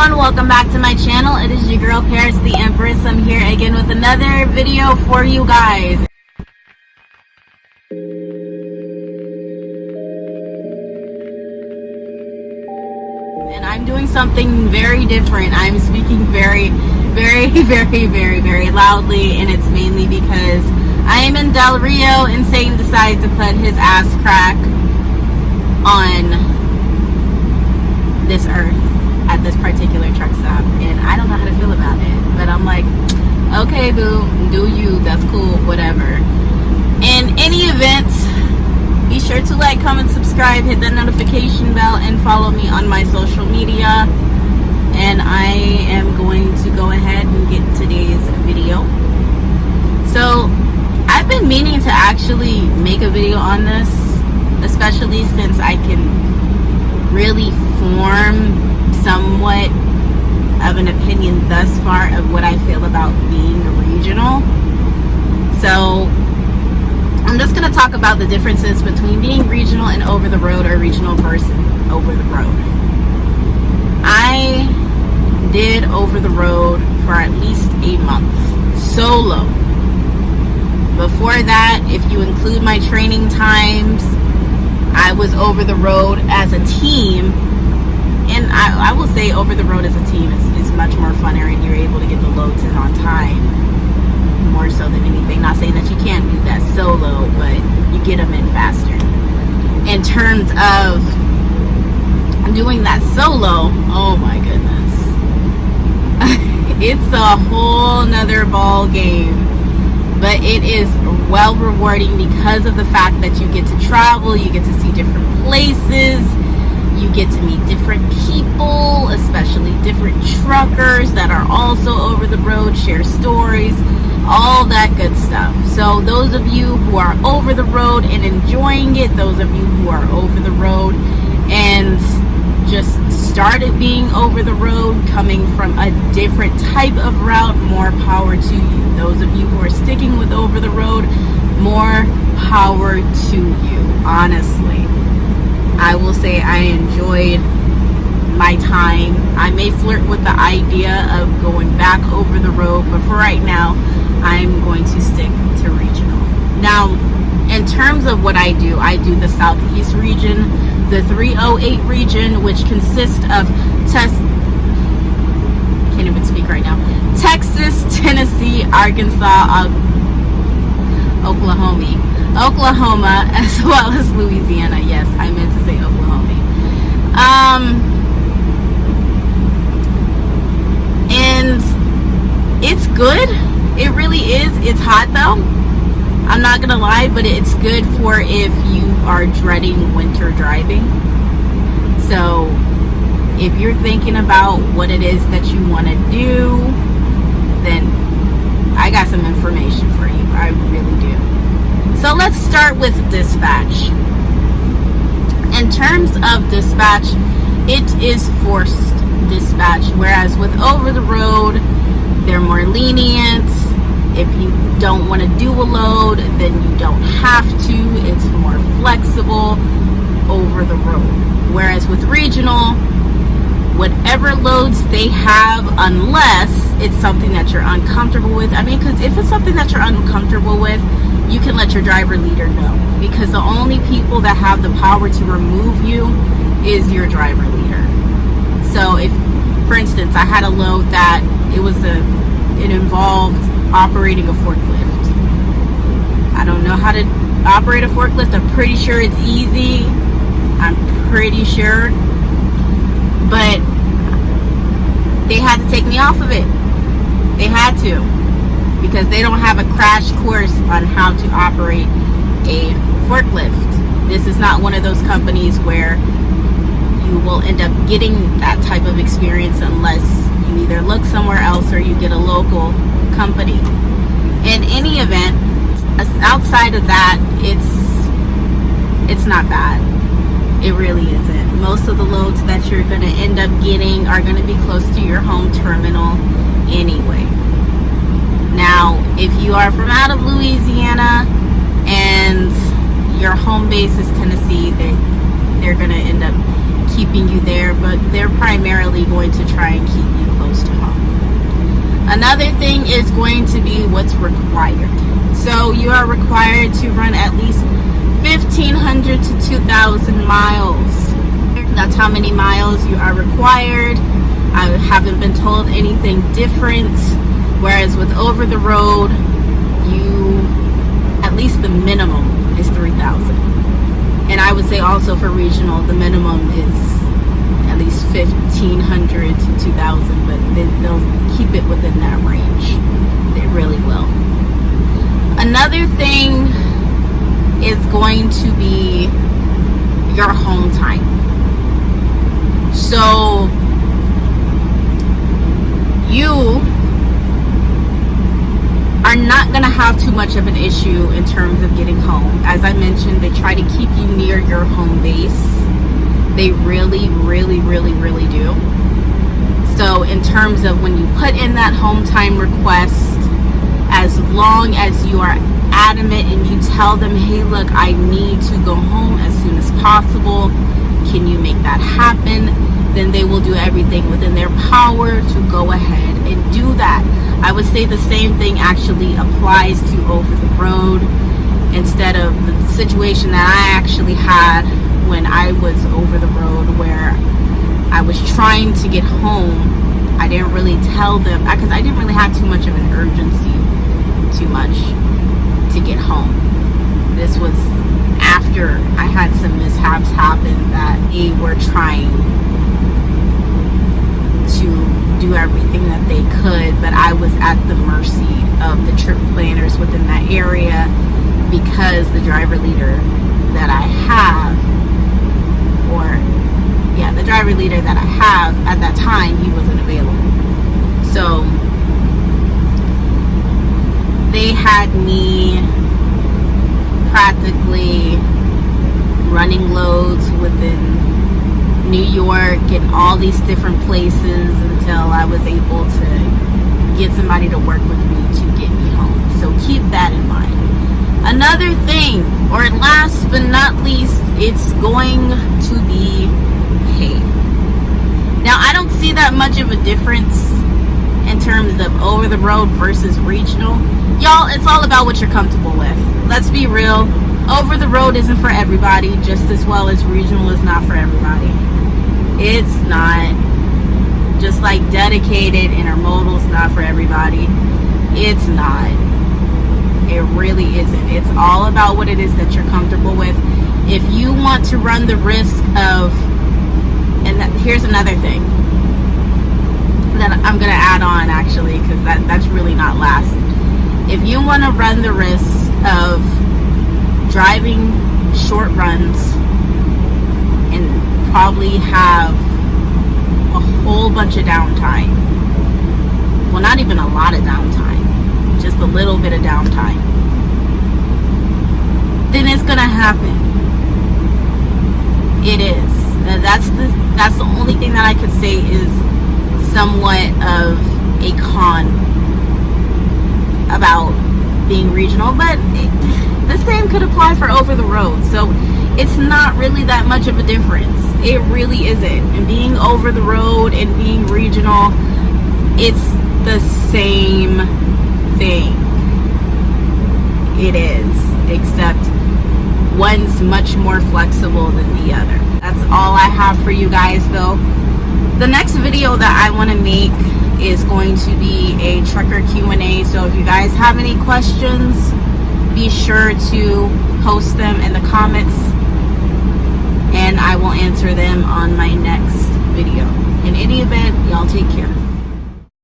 everyone, welcome back to my channel. It is your girl Paris the Empress. I'm here again with another video for you guys. And I'm doing something very different. I'm speaking very loudly, and it's mainly because I am in Del Rio and Satan decided to put his ass crack on this earth at this particular truck stop, and I don't know how to feel about it, but I'm like, okay boo, do you, that's cool, whatever. In any event, be sure to like, comment, subscribe, hit that notification bell, and follow me on my social media. And I am going to go ahead and get today's video. So I've been meaning to actually make a video on this, especially since I can really form somewhat of an opinion thus far of what I feel about being regional. So I'm just going to talk about the differences between being regional and over the road, or regional versus over the road. I did over the road for at least a month solo. Before that, if you include my training times, I was over the road as a team. And I will say over the road as a team is much more funner, and you're able to get the loads in on time more so than anything. Not saying that you can't do that solo, but you get them in faster. In terms of doing that solo, oh my goodness, it's a whole nother ball game. But it is well rewarding because of the fact that you get to travel, you get to see different places, you get to meet different people, especially different truckers that are also over the road, share stories, all that good stuff. So those of you who are over the road and enjoying it, those of you who are over the road and just started being over the road, coming from a different type of route, more power to you. Those of you who are sticking with over the road, more power to you. Honestly, I will say I enjoyed my time. I may flirt with the idea of going back over the road, but for right now, I'm going to stick to regional. Now, in terms of what I do the Southeast region, the 308 region, which consists of can't even speak right now, Texas, Tennessee, Arkansas, Oklahoma, as well as Louisiana. Yes, I meant to say Oklahoma. And it's good. It really is. It's hot though. I'm not gonna lie, but it's good for if you are dreading winter driving. So if you're thinking about what it is that you want to do, then I got some information for you. I really do. So let's start with dispatch. In terms of dispatch, it is forced dispatch, whereas with over the road, they're more lenient. If you don't want to do a load, then you don't have to. It's more flexible over the road. Whereas with regional, whatever loads they have, unless it's something that you're uncomfortable with. I mean, because if it's something that you're uncomfortable with, you can let your driver leader know. Because the only people that have the power to remove you is your driver leader. So if, for instance, I had a load that it involved operating a forklift. I don't know how to operate a forklift. I'm pretty sure it's easy. I'm pretty sure. But they had to take me off of it. They had to. Because they don't have a crash course on how to operate a forklift. This is not one of those companies where you will end up getting that type of experience unless you either look somewhere else or you get a local company. In any event, outside of that, it's not bad. It really isn't. Most of the loads that you're going to end up getting are going to be close to your home terminal anyway. Now, if you are from out of Louisiana and your home base is Tennessee, they're going to end up keeping you there, but they're primarily going to try and keep you close to home. Another thing is going to be what's required. So you are required to run at least 1,500 to 2,000 miles. That's how many miles you are required. I haven't been told anything different. Whereas with over the road, at least the minimum is 3,000. And I would say also for regional, the minimum is at least 1,500 to 2,000, but they'll keep it within that range. They really will. Another thing is going to be your home time. So you are not going to have too much of an issue in terms of getting home. As I mentioned, they try to keep you near your home base. They really, really, really, really do. So in terms of when you put in that home time request, as long as you are adamant and you tell them, hey, look, I need to go home as soon as possible, can you make that happen? Then they will do everything within their power to go ahead and do that. I would say the same thing actually applies to over the road, instead of the situation that I actually had when I was over the road, where I was trying to get home. I didn't really tell them because I didn't really have too much of an urgency to get home. This was after I had some mishaps happen that they were trying to do everything that they could, but I was at the mercy of the trip planners within that area, because the driver leader that I have, the driver leader that I have at that time, he wasn't available. So they had me practically running loads within New York and all these different places until I was able to get somebody to work with me to get me home. So keep that in mind. Another thing, or last but not least, it's going to be pay. Now, I don't see that much of a difference in terms of over the road versus regional. Y'all, it's all about what you're comfortable with. Let's be real. Over the road isn't for everybody, just as well as regional is not for everybody. It's not. Just like dedicated intermodal is not for everybody. It's not. It really isn't. It's all about what it is that you're comfortable with. If you want to run the risk of, here's another thing that I'm going to add on, actually, because that's really not last. If you want to run the risk of driving short runs and probably have a whole bunch of downtime, well, not even a lot of downtime, just a little bit of downtime, then it's going to happen. It is. That's the only thing that I could say is somewhat of a con about being regional, but the same could apply for over the road. So it's not really that much of a difference. It really isn't. And being over the road and being regional, it's the same thing. It is, except one's much more flexible than the other. That's all I have for you guys, though. The next video that I want to make is going to be a trucker Q&A. So if you guys have any questions, be sure to post them in the comments and I will answer them on my next video. In any event, y'all take care.